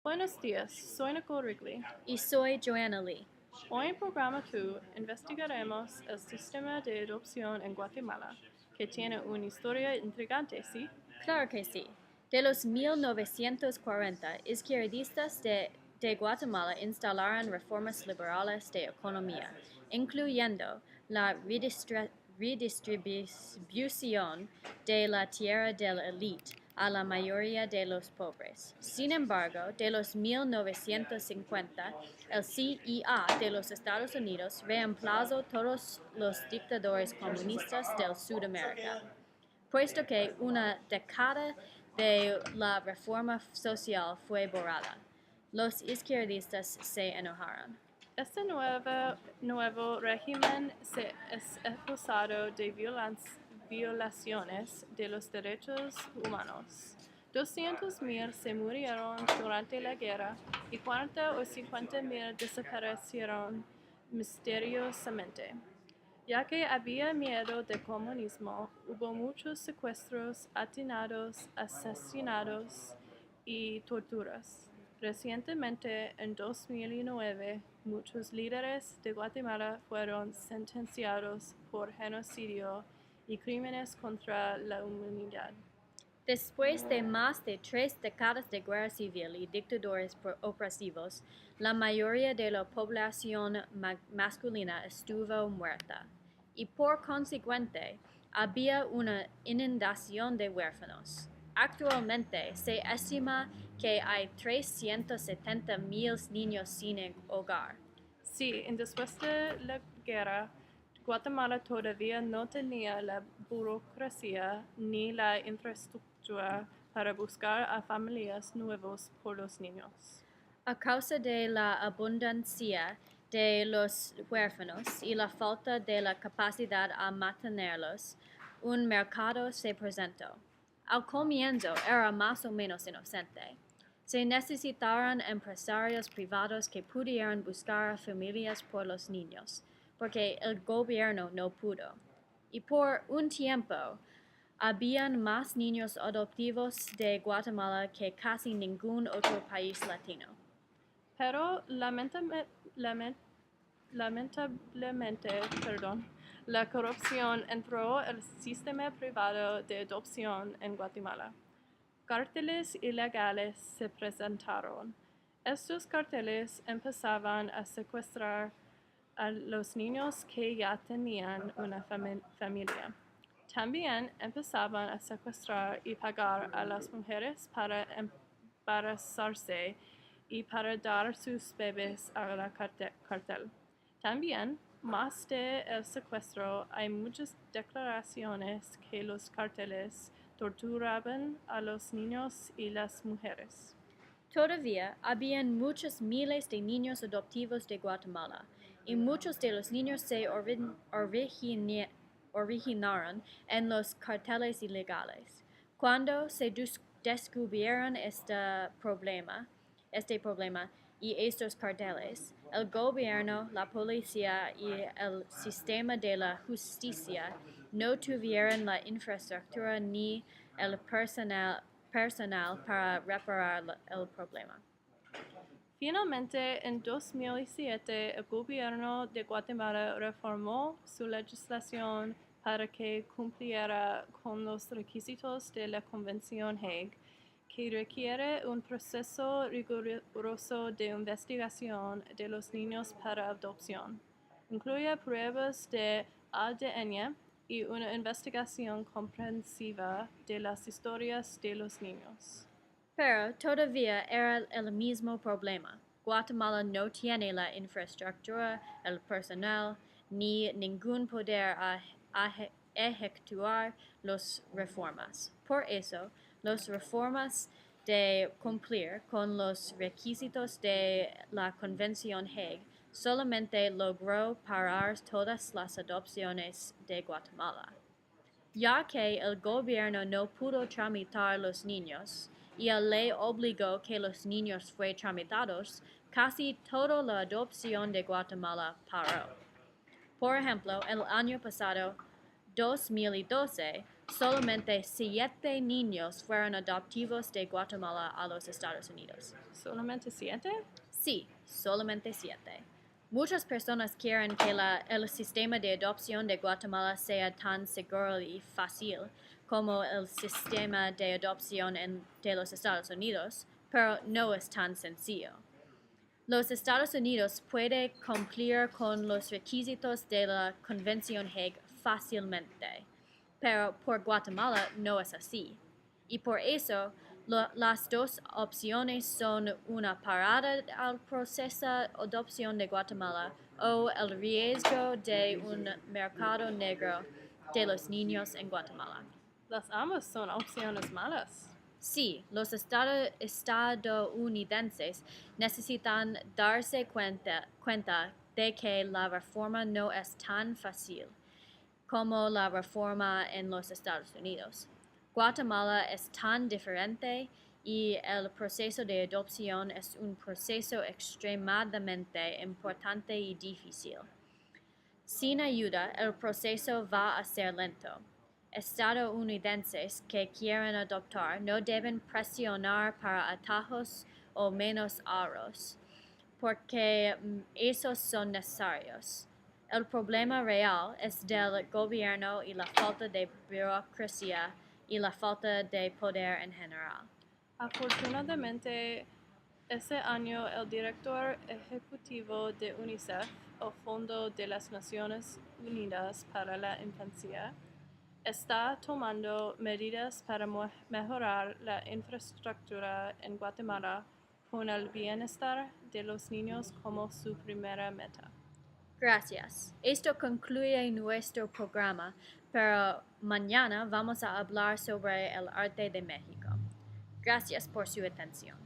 Buenos días, soy Nicole Wrigley. Y soy Joanna Lee. Hoy en programa 2 investigaremos el sistema de adopción en Guatemala, que tiene una historia intrigante, ¿sí? Claro que sí. De los 1940, izquierdistas de Guatemala instalaron reformas liberales de economía, incluyendo la redistribución de la tierra de la élite a la mayoría de los pobres. Sin embargo, de los 1950, el CIA de los Estados Unidos reemplazó todos los dictadores comunistas del Sudamérica, puesto que una década de la reforma social fue borrada. Los izquierdistas se enojaron. Este nuevo régimen se es acusado de violaciones de los derechos humanos. 200,000 se murieron durante la guerra y 40 o 50,000 desaparecieron misteriosamente. Ya que había miedo del comunismo, hubo muchos secuestros, asesinatos y torturas. Recientemente, en 2009, muchos líderes de Guatemala fueron sentenciados por genocidio y crímenes contra la humanidad. Después de más de 3 décadas de guerra civil y dictadores opresivos, la mayoría de la población masculina estuvo muerta, y por consiguiente había una inundación de huérfanos. Actualmente se estima que hay 370,000 niños sin hogar. Sí, después de la guerra, Guatemala todavía no tenía la burocracia ni la infraestructura para buscar a familias nuevas por los niños. A causa de la abundancia de los huérfanos y la falta de la capacidad a mantenerlos, un mercado se presentó. Al comienzo era más o menos inocente. Se necesitaron empresarios privados que pudieran buscar familias por los niños, porque el gobierno no pudo. Y por un tiempo, habían más niños adoptivos de Guatemala que casi ningún otro país latino. Pero lamentablemente, la corrupción entró al sistema privado de adopción en Guatemala. Cárteles ilegales se presentaron. Estos carteles empezaban a secuestrar a los niños que ya tenían una familia. También empezaban a secuestrar y pagar a las mujeres para embarazarse y para dar sus bebés a la cartel. También, más de el secuestro, hay muchas declaraciones que los carteles torturaban a los niños y las mujeres. Todavía habían muchos miles de niños adoptivos de Guatemala, y muchos de los niños se originaron en los carteles ilegales. Cuando se descubrieron este problema y estos carteles, el gobierno, la policía y el sistema de la justicia no tuvieron la infraestructura ni el personal para reparar el problema. Finalmente, en 2007, el gobierno de Guatemala reformó su legislación para que cumpliera con los requisitos de la Convención Hague, que requiere un proceso riguroso de investigación de los niños para adopción. Incluye pruebas de ADN y una investigación comprensiva de las historias de los niños. Pero todavía era el mismo problema. Guatemala no tiene la infraestructura, el personal, ni ningún poder a ejecutar las reformas. Por eso, las reformas de cumplir con los requisitos de la Convención Hague solamente logró parar todas las adopciones de Guatemala. Ya que el gobierno no pudo tramitar los niños y la ley obligó que los niños fueran tramitados, casi toda la adopción de Guatemala paró. Por ejemplo, el año pasado, 2012, Solamente 7 niños fueron adoptivos de Guatemala a los Estados Unidos. ¿Solamente 7? Sí, solamente 7. Muchas personas quieren que el sistema de adopción de Guatemala sea tan seguro y fácil como el sistema de adopción de los Estados Unidos, pero no es tan sencillo. Los Estados Unidos pueden cumplir con los requisitos de la Convención Hague fácilmente, pero por Guatemala no es así. Y por eso, las dos opciones son una parada al proceso de adopción de Guatemala o el riesgo de un mercado negro de los niños en Guatemala. Las ambas son opciones malas. Sí, los estadounidenses necesitan darse cuenta de que la reforma no es tan fácil como la reforma en los Estados Unidos. Guatemala es tan diferente y el proceso de adopción es un proceso extremadamente importante y difícil. Sin ayuda, el proceso va a ser lento. Estadounidenses que quieren adoptar no deben presionar para atajos o menos ahorros, porque esos son necesarios. El problema real es del gobierno y la falta de burocracia y la falta de poder en general. Afortunadamente, ese año el director ejecutivo de UNICEF, o Fondo de las Naciones Unidas para la Infancia, está tomando medidas para mejorar la infraestructura en Guatemala con el bienestar de los niños como su primera meta. Gracias. Esto concluye nuestro programa, pero mañana vamos a hablar sobre el arte de México. Gracias por su atención.